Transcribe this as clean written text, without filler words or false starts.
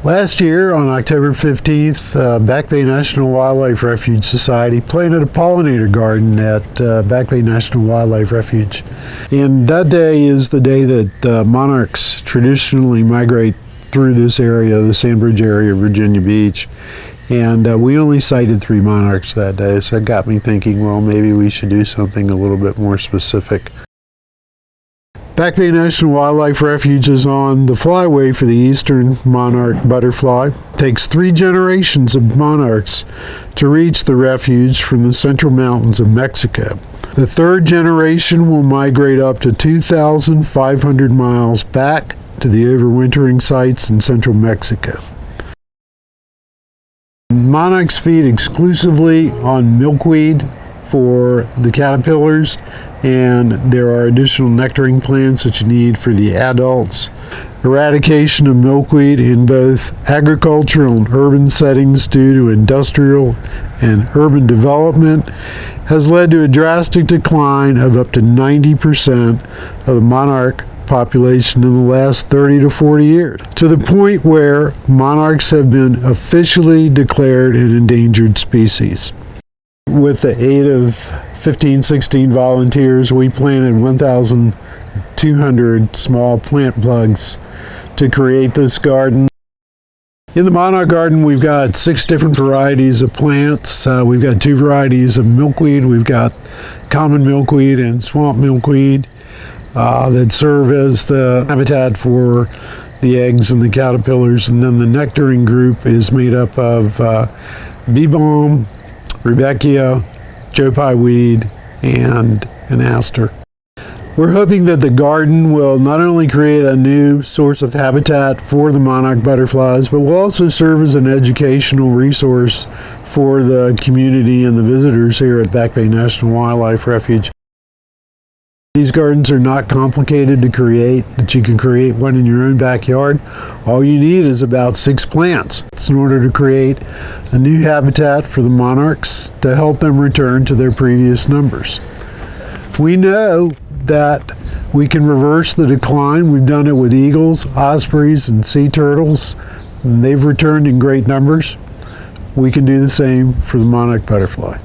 Last year, on October 15th, Back Bay National Wildlife Refuge Society planted a pollinator garden at Back Bay National Wildlife Refuge. And that day is the day that monarchs traditionally migrate through this area, the Sandbridge area of Virginia Beach. And we only sighted 3 monarchs that day, so it got me thinking, well, maybe we should do something a little bit more specific. Back Bay National Wildlife Refuge is on the flyway for the eastern monarch butterfly. It takes 3 generations of monarchs to reach the refuge from the central mountains of Mexico. The 3rd generation will migrate up to 2,500 miles back to the overwintering sites in central Mexico. Monarchs feed exclusively on milkweed for the caterpillars, and there are additional nectaring plants that you need for the adults. Eradication of milkweed in both agricultural and urban settings due to industrial and urban development has led to a drastic decline of up to 90% of the monarch population in the last 30 to 40 years, to the point where monarchs have been officially declared an endangered species. With the aid of 16 volunteers, we planted 1,200 small plant plugs to create this garden. In the monarch garden, we've got 6 different varieties of plants. We've got 2 varieties of milkweed. We've got common milkweed and swamp milkweed that serve as the habitat for the eggs and the caterpillars. And then the nectaring group is made up of bee balm, Rudbeckia, Joe Pye weed, and an aster. We're hoping that the garden will not only create a new source of habitat for the monarch butterflies, but will also serve as an educational resource for the community and the visitors here at Back Bay National Wildlife Refuge. These gardens are not complicated to create, that you can create one in your own backyard. All you need is about 6 plants in order to create a new habitat for the monarchs to help them return to their previous numbers. We know that we can reverse the decline. We've done it with eagles, ospreys, and sea turtles, and they've returned in great numbers. We can do the same for the monarch butterfly.